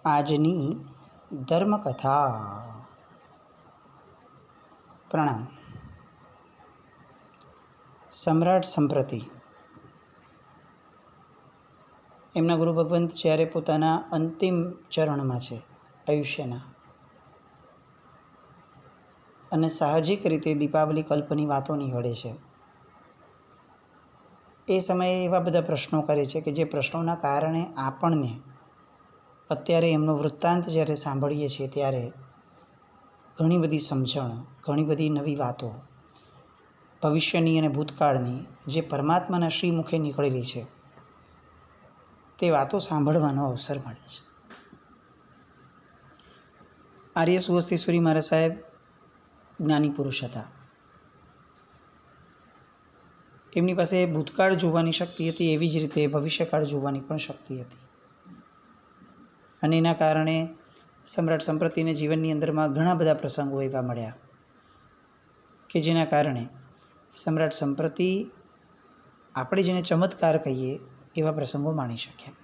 આજની ધર્મકથા. પ્રણામ. સમ્રાટ સંપ્રતિ એમના ગુરુ ભગવંત જ્યારે પોતાના અંતિમ ચરણમાં છે આયુષ્યના, અને સાહજિક રીતે દીપાવલી કલ્પની વાતો નીકળે છે, એ સમયે એવા બધા પ્રશ્નો કરે છે કે જે પ્રશ્નોના કારણે આપણને અત્યારે એમનો વૃત્તાંત જ્યારે સાંભળીએ છીએ ત્યારે ઘણી બધી સમજણ, ઘણી બધી નવી વાતો ભવિષ્યની અને ભૂતકાળની જે પરમાત્માના શ્રીમુખે નીકળેલી છે તે વાતો સાંભળવાનો અવસર મળે છે. આર્ય સુવસ્તીસુરી મહારાજ સાહેબ જ્ઞાની પુરુષ હતા. એમની પાસે ભૂતકાળ જોવાની શક્તિ હતી, એવી જ રીતે ભવિષ્યકાળ જોવાની પણ શક્તિ હતી. અને એના કારણે સમ્રાટ સંપ્રતિને જીવનની અંદરમાં ઘણા બધા પ્રસંગો એવા મળ્યા કે જેના કારણે સમ્રાટ સંપ્રતિ આપણે જેને ચમત્કાર કહીએ એવા પ્રસંગો માણી શક્યા.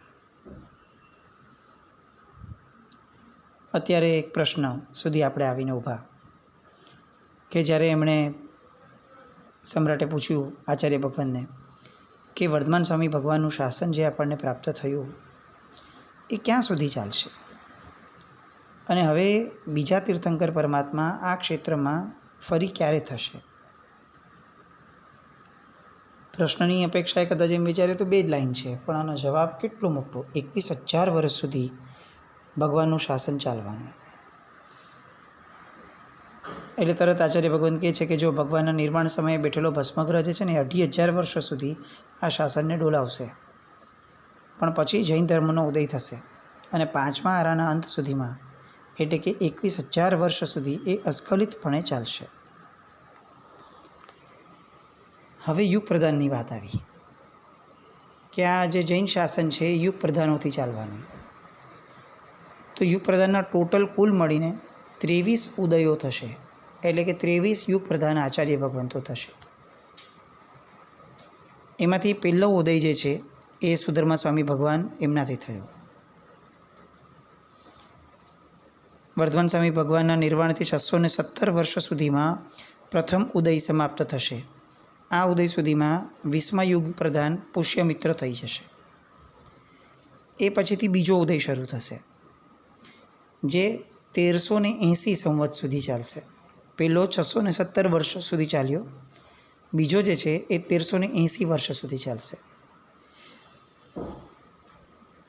અત્યારે એક પ્રશ્ન સુધી આપણે આવીને ઊભા કે જ્યારે એમણે સમ્રાટે પૂછ્યું આચાર્ય ભગવાનને કે વર્ધમાન સ્વામી ભગવાનનું શાસન જે આપણને પ્રાપ્ત થયું એ ક્યાં સુધી ચાલશે, અને હવે બીજા તીર્થંકર પરમાત્મા આ ક્ષેત્રમાં ફરી ક્યારે થશે. પ્રશ્નની અપેક્ષાએ કદાચ એમ વિચારે તો બે જ લાઈન છે, પણ આનો જવાબ કેટલો મોટો. 21,000 વર્ષ સુધી ભગવાનનું શાસન ચાલવાનું. એટલે તરત આચાર્ય ભગવાન કહે છે કે જો ભગવાનના નિર્માણ સમયે બેઠેલો ભસ્મગ્રહ જે છે ને 2,500 વર્ષ સુધી આ શાસનને ડોલાવશે, પણ પછી જૈન ધર્મનો ઉદય થશે અને 5મા આરાના અંત સુધીમાં, એટલે કે 21,000 વર્ષ સુધી એ અસ્ખલિતપણે ચાલશે. હવે યુગ પ્રધાનની વાત આવી કે આ જે જૈન શાસન છે એ યુગ પ્રધાનોથી ચાલવાનું. તો યુગ પ્રધાનના ટોટલ કુલ મળીને 23 ઉદયો થશે, એટલે કે 23 યુગ પ્રધાન આચાર્ય ભગવંતો થશે. એમાંથી પહેલો ઉદય જે છે એ સુધર્મા સ્વામી ભગવાન એમનાથી થયો. વર્ધમાન સ્વામી ભગવાનના નિર્વાણથી 617 વર્ષ સુધીમાં પ્રથમ ઉદય સમાપ્ત થશે. આ ઉદય સુધીમાં 20મા યુગ પ્રધાન પુષ્યમિત્ર થઈ જશે. એ પછીથી બીજો ઉદય શરૂ થશે જે 1380 સંવત સુધી ચાલશે. પહેલો 617 વર્ષ સુધી ચાલ્યો, બીજો જે છે એ 1380 વર્ષ સુધી ચાલશે.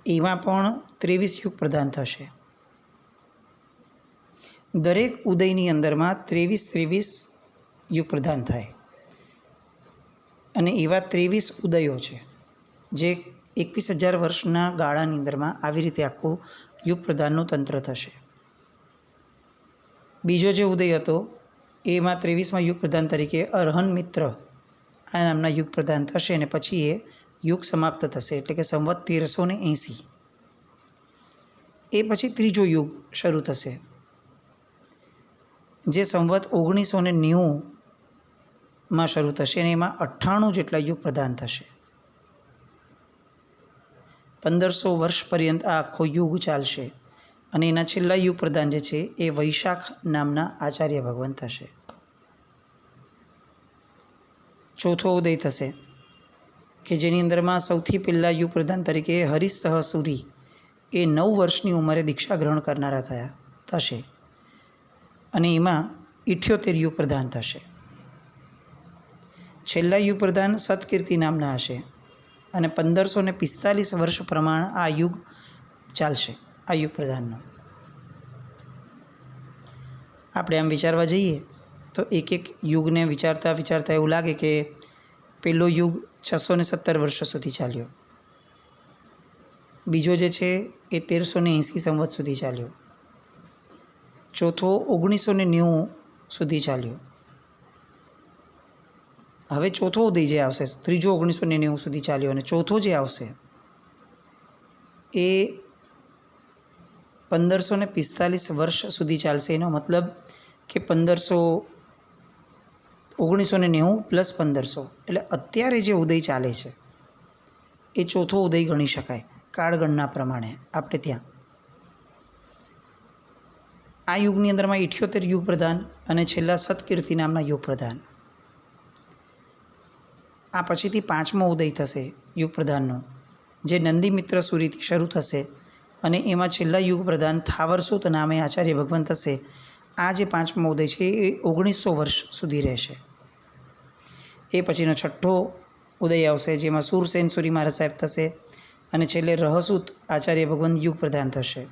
એમાં પણ 23 યુગ પ્રધાન થશે. દરેક ઉદયની અંદરમાં 23 યુગ પ્રધાન થાય, અને એવા 23 ઉદયો છે જે 21,000 વર્ષના ગાળાની અંદરમાં આવી રીતે આખું યુગ પ્રધાનનું તંત્ર થશે. બીજો જે ઉદય હતો એમાં 23મા યુગ પ્રધાન તરીકે અરહન મિત્ર આ નામના યુગ પ્રધાન થશે, અને પછી એ યુગ સમાપ્ત થશે, એટલે કે સંવત 1380. એ પછી ત્રીજો યુગ શરૂ થશે જે સંવત 1990માં શરૂ થશે, અને એમાં 98 જેટલા યુગ પ્રધાન થશે. 1500 વર્ષ પર્યંત આ આખો યુગ ચાલશે, અને એના છેલ્લા યુગ પ્રધાન જે છે એ વૈશાખ નામના આચાર્ય ભગવાન થશે. ચોથો ઉદય થશે કે જેની અંદરમાં સૌથી પહેલાં યુગ પ્રધાન તરીકે હરીશ સહસુરી એ 9 વર્ષની ઉંમરે દીક્ષા ગ્રહણ કરનારા થશે, અને એમાં 78 યુગ પ્રધાન થશે. છેલ્લા યુગ પ્રધાન સત્કીર્તિ નામના હશે, અને 1545 વર્ષ પ્રમાણ આ યુગ ચાલશે. આ યુગ પ્રધાનનો આપણે આમ વિચારવા જઈએ તો એક એક યુગને વિચારતા વિચારતા એવું લાગે કે પહેલો યુગ 617 વર્ષ સુધી ચાલ્યો, બીજો જે છે એ 1380 સંવત સુધી ચાલ્યો, ચોથો 1990 સુધી ચાલ્યો. હવે ચોથો ઉદય જે આવશે, ત્રીજો 1990 સુધી ચાલ્યો, અને ચોથો જે આવશે એ 1545 વર્ષ સુધી ચાલશે. એનો મતલબ કે 1990 પ્લસ 1500, એટલે અત્યારે જે ઉદય ચાલે છે એ ચોથો ઉદય ગણી શકાય કાળગણના પ્રમાણે આપણે ત્યાં. આ યુગની અંદરમાં 78 યુગ પ્રધાન અને છેલ્લા સતકીર્તિ નામના યુગ પ્રધાન. આ પછીથી 5મો ઉદય થશે યુગ પ્રધાનનો, જે નંદીમિત્ર સૂરીથી શરૂ થશે અને એમાં છેલ્લા યુગ પ્રધાન થાવરસુત નામે આચાર્ય ભગવાન થશે. આ જે 5મો ઉદય છે એ 1900 વર્ષ સુધી રહેશે. એ પછીનો 6ઠ્ઠો ઉદય આવશે, જેમાં સુરસેન સુરી મહારાજ સાહેબ થશે અને છેલ્લે રહસુત આચાર્ય ભગવાન યુગ પ્રધાન થશે.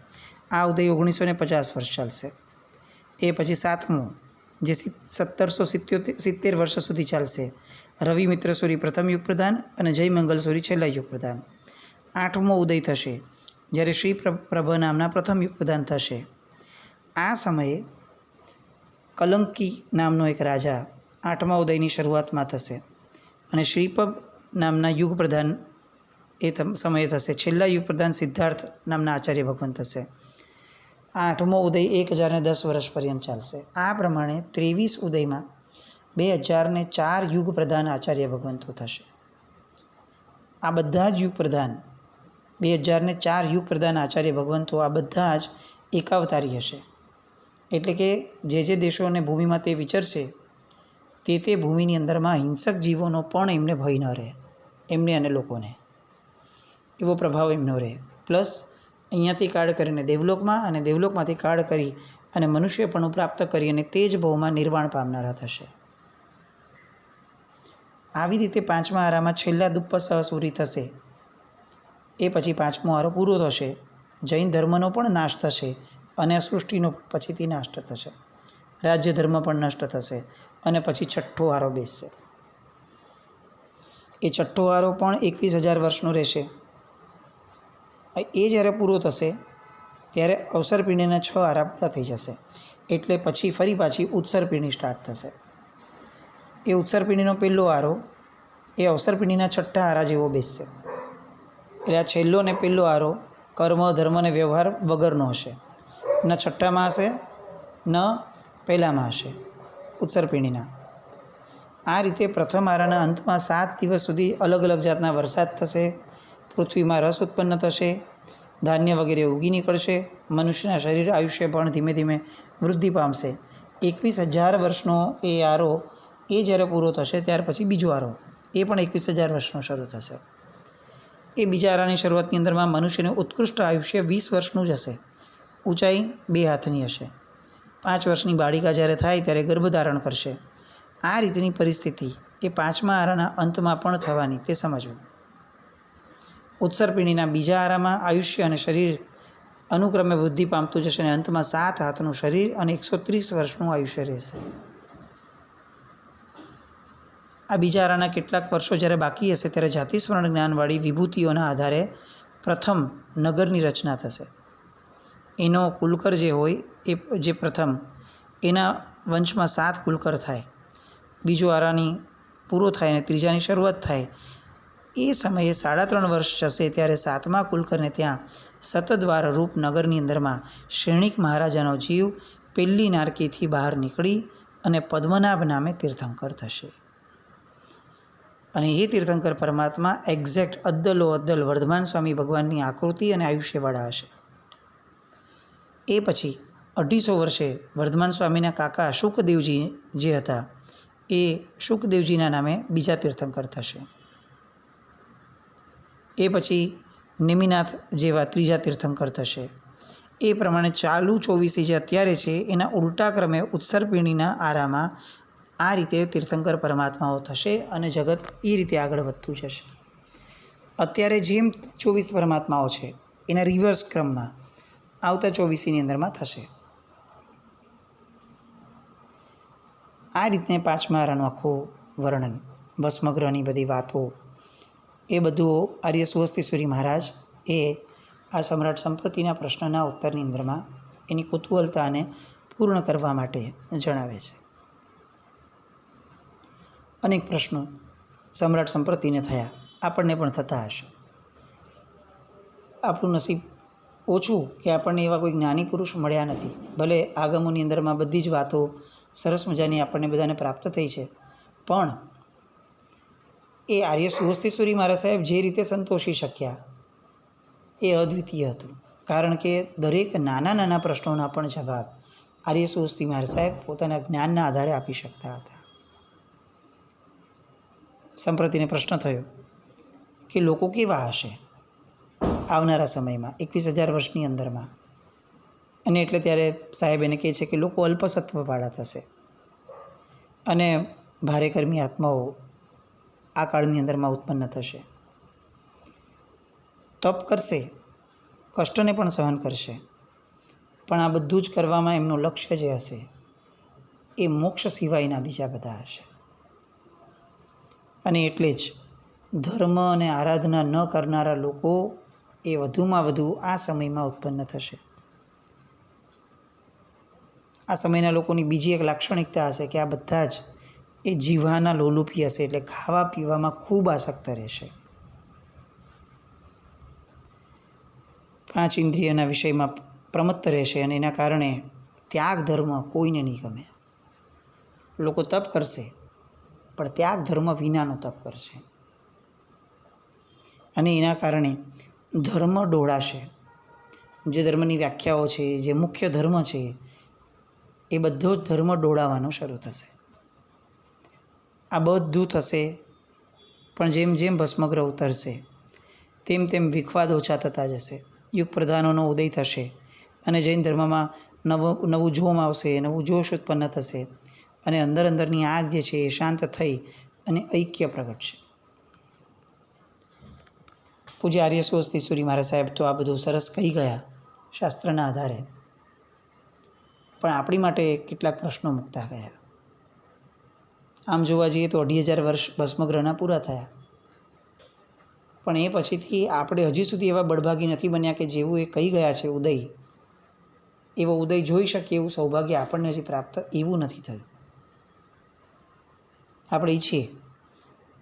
આ ઉદય 1950 વર્ષ ચાલશે. એ પછી 7મો, જે 1770 વર્ષ સુધી ચાલશે, રવિ મિત્ર સૂરી પ્રથમ યુગ પ્રધાન અને જય મંગલ સૂરી છેલ્લા યુગ પ્રધાન. 8મો ઉદય થશે, જ્યારે શ્રી પ્રભ નામના પ્રથમ યુગ પ્રધાન થશે. આ સમયે કલંકી નામનો એક રાજા 8મા ઉદયની શરૂઆતમાં થશે અને શ્રીપબ નામના યુગ પ્રધાન એ સમયે થશે. છેલ્લા યુગ પ્રધાન સિદ્ધાર્થ નામના આચાર્ય ભગવાન થશે. આ 8મો ઉદય 1010 વર્ષ પર્યંત ચાલશે. આ પ્રમાણે 23 ઉદયમાં 2004 યુગ પ્રધાન આચાર્ય ભગવંતો થશે. આ બધા જ યુગ પ્રધાન 2004 યુગ પ્રધાન આચાર્ય ભગવંતો આ બધા જ એકાવતારી હશે. એટલે કે જે દેશો અને ભૂમિમાં તે વિચરશે તે ભૂમિની અંદરમાં હિંસક જીવોનો પણ એમને ભય ન રહે, એમને અને લોકોને એવો પ્રભાવ એમનો રહે. પ્લસ અહીંયાથી કાળ કરીને દેવલોકમાં અને દેવલોકમાંથી કાળ કરી અને મનુષ્યપણું પ્રાપ્ત કરી અને તે જ ભવમાં નિર્વાણ પામનારા થશે. આવી રીતે 5મા આરામાં છેલ્લા દુપ્પસહ સૂરી થશે. એ પછી 5મો આરો પૂરો થશે. જૈન ધર્મનો પણ નાશ થશે અને સૃષ્ટિનો પણ પછીથી નાશ થશે. રાજ્ય ધર્મ પણ નષ્ટ થશે અને પછી 6ઠ્ઠો આરો બેસશે. એ 6ઠ્ઠો આરો પણ 21,000 વર્ષનો રહેશે. એ જ્યારે પૂરો થશે ત્યારે અવસરપીંડીના 6 આરા પૂરા થઈ જશે. એટલે પછી ફરી પાછી ઉત્સરપીંડી સ્ટાર્ટ થશે. એ ઉત્સરપીંડીનો પહેલો આરો એ અવસરપીંડીના 6ઠ્ઠા આરા જેવો બેસશે. એટલે આ છેલ્લો ને પહેલો આરો કર્મ, ધર્મ અને વ્યવહાર વગરનો હશે. ન 6ઠ્ઠામાં હશે ન પહેલામાં હશે ઉત્સરપીંડીના. આ રીતે પ્રથમ આરાના અંતમાં 7 દિવસ સુધી અલગ અલગ જાતના વરસાદ થશે, પૃથ્વીમાં રસ ઉત્પન્ન થશે, ધાન્ય વગેરે ઉગી નીકળશે, મનુષ્યના શરીર આયુષ્ય પણ ધીમે ધીમે વૃદ્ધિ પામશે. 21,000 વર્ષનો એ આરો એ જ્યારે પૂરો થશે ત્યાર પછી બીજો આરો એ પણ 21,000 વર્ષનો શરૂ થશે. એ બીજા આરાની શરૂઆતની અંદરમાં મનુષ્યનું ઉત્કૃષ્ટ આયુષ્ય 20 વર્ષનું જ હશે. ઊંચાઈ 2 હાથની હશે. 5 વર્ષની બાળિકા જ્યારે થાય ત્યારે ગર્ભધારણ કરશે. આ રીતની પરિસ્થિતિ એ 5મા આરાના અંતમાં પણ થવાની, તે સમજવું. ઉત્સરપીંડીના બીજા આરામાં આયુષ્ય અને શરીર અનુક્રમે વૃદ્ધિ પામતું જશે અને અંતમાં 7 હાથનું શરીર અને 130 વર્ષનું આયુષ્ય રહેશે. આ બીજા આરાના કેટલાક વર્ષો જ્યારે બાકી હશે ત્યારે જાતિસ્મરણ જ્ઞાનવાળી વિભૂતિઓના આધારે પ્રથમ નગરની રચના થશે. એનો કુલકર જે હોય એ જે પ્રથમ એના વંશમાં 7 કુલકર થાય. બીજો આરાની પૂરો થાય અને ત્રીજાની શરૂઆત થાય. એ સમયે 3.5 વર્ષ જશે ત્યારે 7મા કુલકરને ત્યાં સતદ્વાર રૂપ નગરની અંદરમાં શ્રેણિક મહારાજાનો જીવ પેલી નારકીથી બહાર નીકળી અને પદ્મનાભ નામે તીર્થંકર થશે. અને એ તીર્થંકર પરમાત્મા એક્ઝેક્ટ અદ્દલો અદ્દલ વર્ધમાન સ્વામી ભગવાનની આકૃતિ અને આયુષ્યવાળા હશે. એ પછી 250 વર્ષે વર્ધમાન સ્વામીના કાકા શુકદેવજી જે હતા એ શુકદેવજીના નામે બીજા તીર્થંકર થશે. એ પછી નેમિનાથ જેવા ત્રીજા તીર્થંકર થશે. એ પ્રમાણે ચાલુ 24 જે અત્યારે છે એના ઉલટા ક્રમે ઉત્સરપીંડીના આરામાં આ રીતે તીર્થંકર પરમાત્માઓ થશે અને જગત એ રીતે આગળ વધતું જશે. અત્યારે જેમ 24 પરમાત્માઓ છે એના રિવર્સ ક્રમમાં આવતા 24ની અંદરમાં થશે. આ રીતે 5મા આરાનું આખું વર્ણન, ભસ્મગ્રહની બધી વાતો, એ બધું આર્ય સુહસ્તીસુરી મહારાજ એ આ સમ્રાટ સંપત્તિના પ્રશ્નના ઉત્તરની અંદરમાં એની કુતૂહલતાને પૂર્ણ કરવા માટે જણાવે છે. અનેક પ્રશ્નો સમ્રાટ સંપત્તિને થયા, આપણને પણ થતા હશે. આપણું નસીબ ઓછું કે આપણને એવા કોઈ જ્ઞાની પુરુષ મળ્યા નથી. ભલે આગમોની અંદરમાં બધી જ વાતો સરસ મજાની આપણને બધાને પ્રાપ્ત થઈ છે, પણ એ આર્ય સુહસ્તીસુરી મહારાજ સાહેબ જે રીતે સંતોષી શક્યા એ અદ્વિતીય હતું. કારણ કે દરેક નાના નાના પ્રશ્નોના પણ જવાબ આર્ય સુસ્તી મહારાજ સાહેબ પોતાના જ્ઞાનના આધારે આપી શકતા હતા. સંપ્રતિને પ્રશ્ન થયો કે લોકો કેવા હશે આવનારા સમયમાં 21,000 વર્ષની અંદરમાં, અને એટલે ત્યારે સાહેબ એને કહે છે કે લોકો અલ્પસત્વવાળા થશે અને ભારે કર્મી આત્માઓ આ કાળની અંદરમાં ઉત્પન્ન થશે. તપ કરશે, કષ્ટને પણ સહન કરશે, પણ આ બધું જ કરવામાં એમનું લક્ષ્ય જે હશે એ મોક્ષ સિવાયના બીજા બધા હશે. અને એટલે જ ધર્મ અને આરાધના ન કરનારા લોકો એ વધુમાં વધુ આ સમયમાં ઉત્પન્ન થશે. આ સમયના લોકોની બીજી એક લાક્ષણિકતા હશે કે આ બધા જ એ જીવાના લોલુપી હશે, એટલે ખાવા પીવામાં ખૂબ આસક્ત રહેશે. 5 ઇન્દ્રિયના વિષયમાં પ્રમત્ત રહેશે અને એના કારણે ત્યાગ ધર્મ કોઈને નહીં ગમે. લોકો તપ કરશે પણ ત્યાગ ધર્મ વિનાનો તપ કરશે અને એના કારણે ધર્મ ડોળાશે. જે ધર્મની વ્યાખ્યાઓ છે, જે મુખ્ય ધર્મ છે, એ બધો જ ધર્મ ડોળાવાનો શરૂ થશે. આ બધું થશે પણ જેમ જેમ ભસ્મગ્રહ ઉતરશે તેમ તેમ વિખવાદ ઓછા થતા જશે. યુગ પ્રધાનોનો ઉદય થશે અને જૈન ધર્મમાં નવું જોમ આવશે, નવું જોશ ઉત્પન્ન થશે અને અંદરની આગ જે છે એ શાંત થઈ અને ઐક્ય પ્રગટશે. પૂજ્ય આર્ય સ્વસ્તી સૂરી મહારાજ સાહેબ તો આ બધું સરસ કહી ગયા શાસ્ત્રના આધારે, પણ આપણી માટે કેટલાક પ્રશ્નો મૂકતા ગયા. આમ જોવા જઈએ તો 2,500 વર્ષ ભસ્મગ્રહના પૂરા થયા, પણ એ પછીથી આપણે હજી સુધી એવા બળભાગી નથી બન્યા કે જેવું એ કહી ગયા છે ઉદય, એવો ઉદય જોઈ શકીએ એવું સૌભાગ્ય આપણને હજી પ્રાપ્ત એવું નથી થયું. આપણે ઈચ્છીએ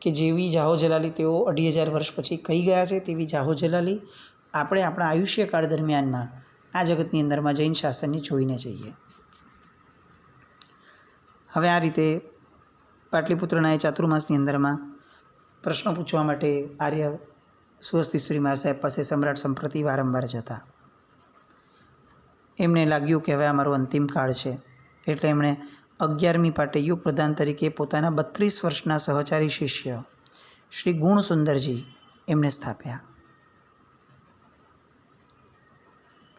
કે જેવી જાહો જલાલી તેઓ 2,500 વર્ષ પછી કહી ગયા છે તેવી જાહો જલાલી આપણે આપણા આયુષ્યકાળ દરમિયાનમાં આ જગતની અંદરમાં જૈન શાસનને જોઈને જઈએ. હવે આ રીતે પાટલીપુત્રના એ ચાતુર્માસની અંદરમાં પ્રશ્નો પૂછવા માટે આર્ય સ્વસ્તીશ્વરી મહારાજ સાહેબ પાસે સમ્રાટ સંપ્રતિ વારંવાર જતા. એમને લાગ્યું કે હવે આ મારો અંતિમ કાળ છે, એટલે એમણે 11મી પાટે યુગ પ્રધાન તરીકે પોતાના 32 વર્ષના સહચારી શિષ્ય શ્રી ગુણસુંદરજી એમને સ્થાપ્યા.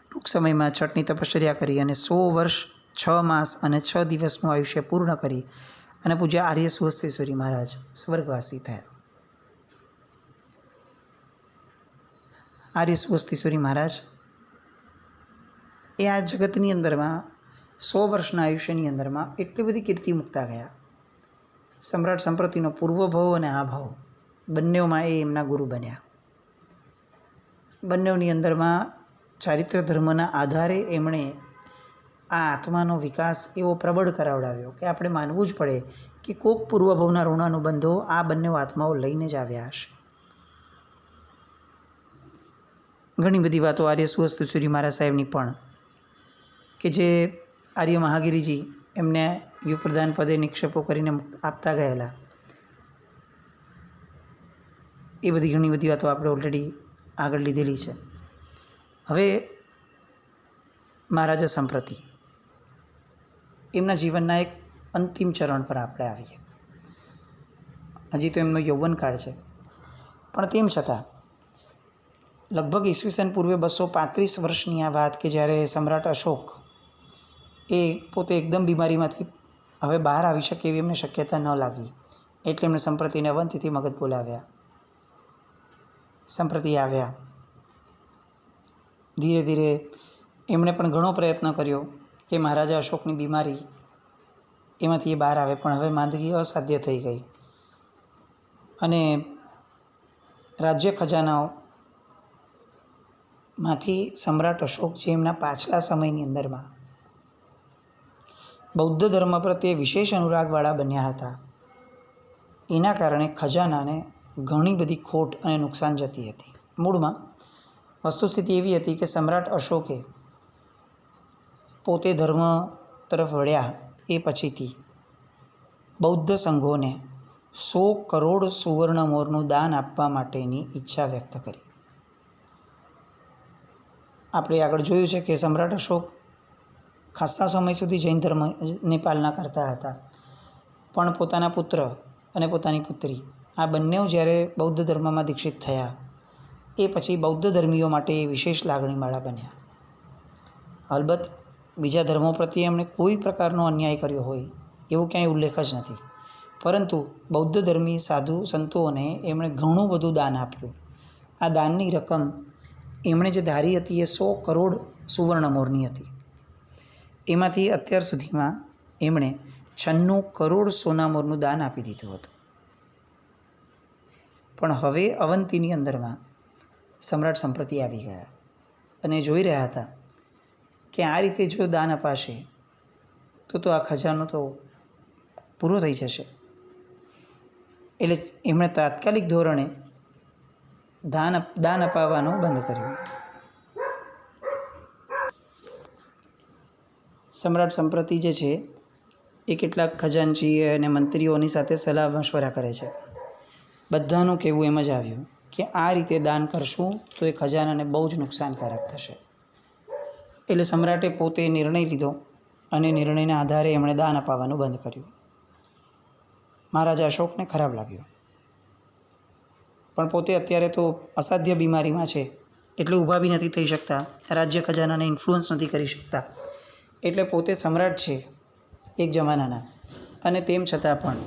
ટૂંક સમયમાં છઠની તપશ્ચર્યા કરી અને 100 વર્ષ 6 માસ અને 6 દિવસનું આયુષ્ય પૂર્ણ કરી અને પૂજ્ય આર્ય સ્વસ્તીશ્વરી મહારાજ સ્વર્ગવાસી થયા. આર્ય સ્વસ્તીશ્વરી મહારાજ એ આ જગતની અંદરમાં 100 વર્ષના આયુષ્યની અંદરમાં એટલી બધી કીર્તિ મૂકતા ગયા. સમ્રાટ સંપ્રતિનો પૂર્વભાવ અને આ ભાવ બંનેઓમાં એ એમના ગુરુ બન્યા. બંનેઓની અંદરમાં ચારિત્ર ધર્મના આધારે એમણે આ આત્માનો વિકાસ એવો પ્રબળ કરાવડાવ્યો કે આપણે માનવું જ પડે કે કોક પૂર્વભાવના ઋણાનુબંધો આ બંને આત્માઓ લઈને જ આવ્યા હશે. ઘણી બધી વાતો આર્ય સ્વસ્તીશ્વરી મહારાજ સાહેબની પણ કે જે આર્ય મહાગીરીજી એમને યુગપ્રધાન પદે નિક્ષેપો કરીને આપતા ગયેલા, એ બધી ઘણી બધી વાતો આપણે ઓલરેડી આગળ લીધેલી છે. હવે મહારાજા સંપ્રતિ એમના જીવનના એક અંતિમ ચરણ પર આપણે આવીએ. હજી તો એમનો યૌવનકાળ છે, પણ તેમ છતાં લગભગ ઈસવીસન પૂર્વે 235 વર્ષની આ વાત કે જ્યારે સમ્રાટ અશોક એ પોતે એકદમ બીમારીમાંથી હવે બહાર આવી શકે એવી એમને શક્યતા ન લાગી, એટલે એમણે સંપ્રતિને અવંતીથી મગધ બોલાવ્યા. સંપ્રતિ આવ્યા. ધીરે ધીરે એમણે પણ ઘણો પ્રયત્ન કર્યો કે મહારાજા અશોકની બીમારી એમાંથી એ બહાર આવે, પણ હવે માંદગી અસાધ્ય થઈ ગઈ અને રાજ્ય ખજાનાઓમાંથી સમ્રાટ અશોક જે એમના પાછલા સમયની અંદરમાં બૌદ્ધ ધર્મ પ્રત્યે વિશેષ અનુરાગવાળા બન્યા હતા, એના કારણે ખજાનાને ઘણી બધી ખોટ અને નુકસાન જતી હતી. મૂળમાં વસ્તુસ્થિતિ એવી હતી કે સમ્રાટ અશોકે પોતે ધર્મ તરફ વળ્યા એ પછીથી બૌદ્ધ સંઘોને 100 કરોડ સુવર્ણ મોરનું દાન આપવા માટેની ઈચ્છા વ્યક્ત કરી. આપણે આગળ જોયું છે કે સમ્રાટ અશોક ખાસ્સા સમય સુધી જૈન ધર્મની પાલના કરતા હતા, પણ પોતાના પુત્ર અને પોતાની પુત્રી આ બંને જ્યારે બૌદ્ધ ધર્મમાં દીક્ષિત થયા એ પછી બૌદ્ધ ધર્મીઓ માટે એ વિશેષ લાગણીવાળા બન્યા. અલબત્ત બીજા ધર્મો પ્રત્યે એમણે કોઈ પ્રકારનો અન્યાય કર્યો હોય એવું ક્યાંય ઉલ્લેખ જ નથી, પરંતુ બૌદ્ધ ધર્મી સાધુ સંતોને એમણે ઘણું બધું દાન આપ્યું. આ દાનની રકમ એમણે જે ધારી હતી એ 100 કરોડ સુવર્ણમોરની હતી. એમાંથી અત્યાર સુધીમાં એમણે 96 કરોડ સોનામોરનું દાન આપી દીધું હતું. પણ હવે અવંતીની અંદરમાં સમ્રાટ સંપ્રતિ આવી ગયા અને જોઈ રહ્યા હતા કે આ રીતે જો દાન અપાશે તો આ ખજાનો તો પૂરો થઈ જશે. એટલે એમણે તાત્કાલિક ધોરણે દાન અપાવવાનું બંધ કર્યું. સમ્રાટ સંપ્રતિ જે છે એ કેટલાક ખજાનચી અને મંત્રીઓની સાથે સલાહ મશવરા કરે છે. બધાનું કહેવું એમ જ આવ્યું કે આ રીતે દાન કરશું તો એ ખજાનાને બહુ જ નુકસાનકારક થશે. એટલે સમ્રાટે પોતે નિર્ણય લીધો અને નિર્ણયના આધારે એમણે દાન અપાવવાનું બંધ કર્યું. મહારાજા અશોકને ખરાબ લાગ્યું, પણ પોતે અત્યારે તો અસાધ્ય બીમારીમાં છે એટલે ઊભા બી નથી થઈ શકતા, રાજ્ય ખજાનાને ઇન્ફ્લુઅન્સ નથી કરી શકતા. એટલે પોતે સમ્રાટ છે એક જમાનાના, અને તેમ છતાં પણ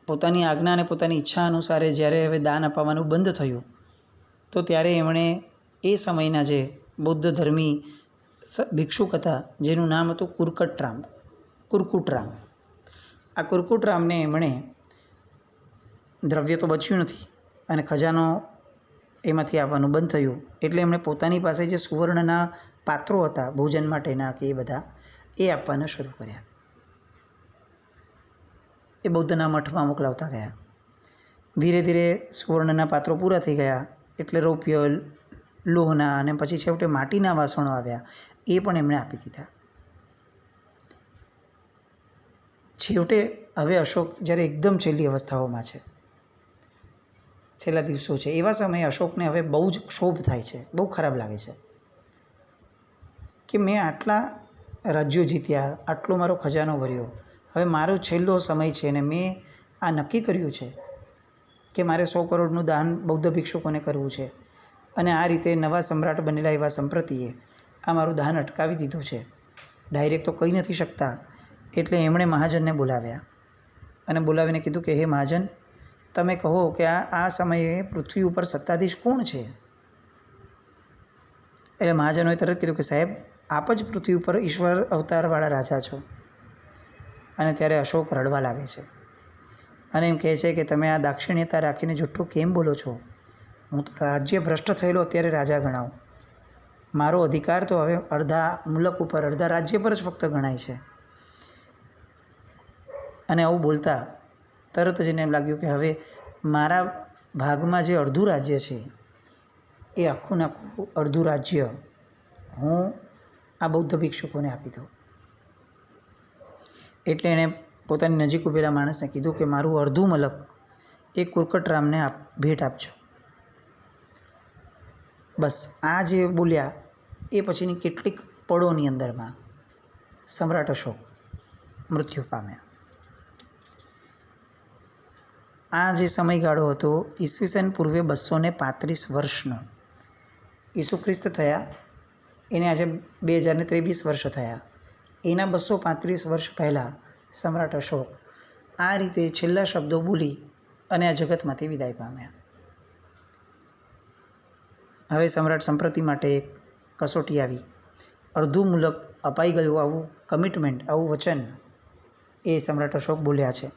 પોતાની આજ્ઞા અને પોતાની ઈચ્છા અનુસારે જ્યારે હવે દાન અપાવવાનું બંધ થયું તો ત્યારે એમણે એ સમયના જે બૌદ્ધ ધર્મી ભિક્ષુક હતા જેનું નામ હતું કુરકુટરામ, આ કુરકુટરામને એમણે, દ્રવ્ય તો બચ્યું નથી અને ખજાનો એમાંથી આવવાનું બંધ થયું એટલે એમણે પોતાની પાસે જે સુવર્ણના પાત્રો હતા ભોજન માટેના કે એ બધા એ આપવાના શરૂ કર્યા. એ બૌદ્ધના મઠમાં મોકલાવતા ગયા. ધીરે ધીરે સુવર્ણના પાત્રો પૂરા થઈ ગયા એટલે રૌપ્ય, લોહના અને પછી છેવટે માટીના વાસણો આવ્યા, એ પણ એમણે આપી દીધા. છેવટે હવે અશોક જ્યારે એકદમ છેલ્લી અવસ્થાઓમાં છે, છેલ્લા દિવસો છે, એવા સમયે અશોકને હવે બહુ જ ક્ષોભ થાય છે, બહુ ખરાબ લાગે છે કે મેં આટલા રાજ્યો જીત્યા, આટલો મારો ખજાનો ભર્યો, હવે મારો છેલ્લો સમય છે અને મેં આ નક્કી કર્યું છે કે મારે 100 કરોડનું દાન બૌદ્ધ ભિક્ષુકોને કરવું છે, અને આ રીતે નવા સમ્રાટ બનેલા એવા સંપ્રતિએ આ મારું દાન અટકાવી દીધું છે. ડાયરેક્ટ તો કહી નથી શકતા એટલે એમણે મહાજનને બોલાવ્યા અને બોલાવીને કીધું કે હે મહાજન, તમે કહો કે આ સમયે પૃથ્વી ઉપર સત્તાધીશ કોણ છે? એટલે મહાજનોએ તરત કીધું કે સાહેબ, આપ જ પૃથ્વી ઉપર ઈશ્વર અવતારવાળા રાજા છો. અને ત્યારે અશોક રડવા લાગે છે અને એમ કહે છે કે તમે આ દાક્ષિણ્યતા રાખીને જુઠ્ઠું કેમ બોલો છો? હું તો રાજ્ય ભ્રષ્ટ થયેલો અત્યારે રાજા ગણાવ, મારો અધિકાર તો હવે અડધા મુલક ઉપર, અડધા રાજ્ય પર જ ફક્ત ગણાય છે. અને આવું બોલતા તરત જ એને એમ લાગ્યું કે હવે મારા ભાગમાં જે અડધું રાજ્ય છે એ આખું ને આખું અડધું રાજ્ય હું આ બૌદ્ધ ભિક્ષુકોને આપી દઉં. એટલે એણે પોતાની નજીક ઊભેલા માણસને કીધું કે મારું અડધું મલક એ કુરકટરામને ભેટ આપજો. બસ આ જે બોલ્યા એ પછીની કેટલીક પળોની અંદરમાં સમ્રાટ અશોક મૃત્યુ પામ્યા. આ જે સમયગાળો હતો ઈસવીસન પૂર્વે 235 વર્ષનો. ઈસુ ખ્રિસ્ત થયા એને આજે 2023 વર્ષ થયા. એના 235 વર્ષ પહેલાં સમ્રાટ અશોક આ રીતે છેલ્લા શબ્દો બોલી અને આ જગતમાંથી વિદાય પામ્યા. હવે સમ્રાટ સંપ્રતિ માટે એક કસોટી આવી. અડધું મુલક અપાઈ ગયું, આવું કમિટમેન્ટ, આવું વચન એ સમ્રાટ અશોક બોલ્યા છે.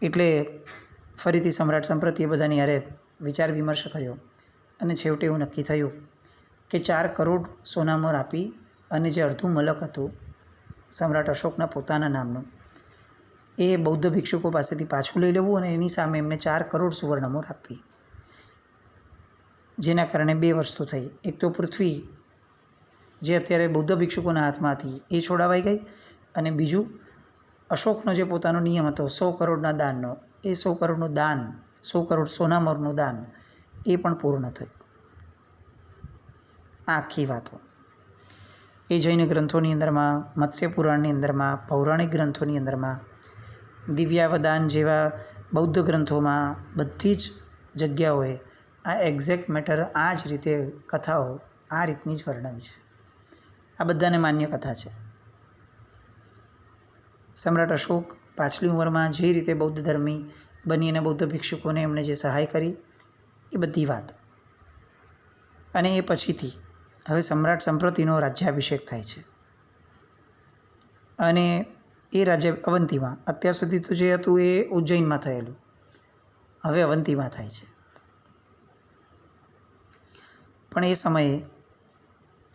એટલે ફરીથી સમ્રાટ સંપ્રતિએ બધાની હારે વિચાર વિમર્શ કર્યો અને છેવટે એવું નક્કી થયું કે 4 કરોડ સોનામોર આપી અને જે અડધું મલક હતું સમ્રાટ અશોકના પોતાના નામનું એ બૌદ્ધ ભિક્ષુકો પાસેથી પાછું લઈ લેવું અને એની સામે એમને 4 કરોડ સુવર્ણમોર આપવી. જેના કારણે 2 વસ્તુ થઈ. એક તો પૃથ્વી જે અત્યારે બૌદ્ધ ભિક્ષુકોના હાથમાં હતી એ છોડાવાઈ ગઈ, અને બીજું અશોકનો જે પોતાનો નિયમ હતો 100 કરોડના દાનનો, એ 100 કરોડનું દાન, 100 કરોડ સોનામોરનું દાન એ પણ પૂર્ણ થયું. આખી વાતો એ જૈન ગ્રંથોની અંદરમાં, મત્સ્ય પુરાણની અંદરમાં, પૌરાણિક ગ્રંથોની અંદરમાં, દિવ્યાવદાન જેવા બૌદ્ધ ગ્રંથોમાં બધી જ જગ્યાઓએ આ એક્ઝેક્ટ મેટર આ જ રીતે કથાઓ આ રીતની જ વર્ણવી છે. આ બધાને માન્ય કથા છે. સમ્રાટ અશોક પાછલી ઉંમરમાં જે રીતે બૌદ્ધ ધર્મી બની અને બૌદ્ધ ભિક્ષુકોને એમણે જે સહાય કરી એ બધી વાત. અને એ પછીથી હવે સમ્રાટ સંપ્રતિનો રાજ્યાભિષેક થાય છે અને એ રાજ્ય અવંતીમાં, અત્યાર સુધી તો જે હતું એ ઉજ્જૈનમાં થયેલું, હવે અવંતીમાં થાય છે. પણ એ સમયે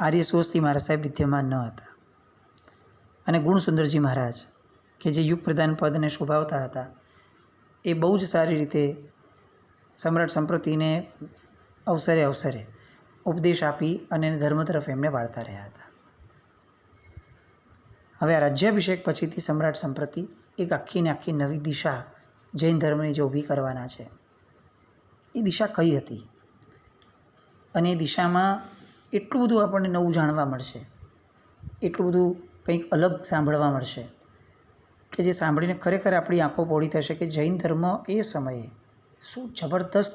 આર્ય સુવસ્તી મહારાજ સાહેબ વિદ્યમાન ન હતા અને ગુણસુંદરજી મહારાજ કે જે યુગ પ્રધાન પદને શોભાવતા હતા એ બહુ જ સારી રીતે સમ્રાટ સંપ્રતિને અવસરે અવસરે ઉપદેશ આપી અને ધર્મ તરફ એમને વાળતા રહ્યા હતા. હવે આ રાજ્યાભિષેક પછીથી સમ્રાટ સંપ્રતિ એક આખી ને આખી નવી દિશા જૈન ધર્મની જે ઊભી કરવાના છે એ દિશા કઈ હતી અને એ દિશામાં એટલું બધું આપણને નવું જાણવા મળશે, એટલું બધું કંઈક અલગ સાંભળવા મળશે કે જે સાંભળીને ખરેખર આપણી આંખો પહોળી થશે કે જૈન ધર્મ એ સમયે શું જબરદસ્ત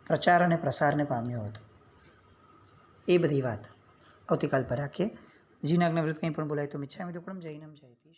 પ્રચાર અને પ્રસારને પામ્યો હતો. એ બધી વાત આવતીકાલ પર રાખીએ. જીનાજ્ઞા વિરુદ્ધ કંઈ પણ બોલાય તો મિચ્છામિ દુક્કડમ. જૈનમ જયતિ.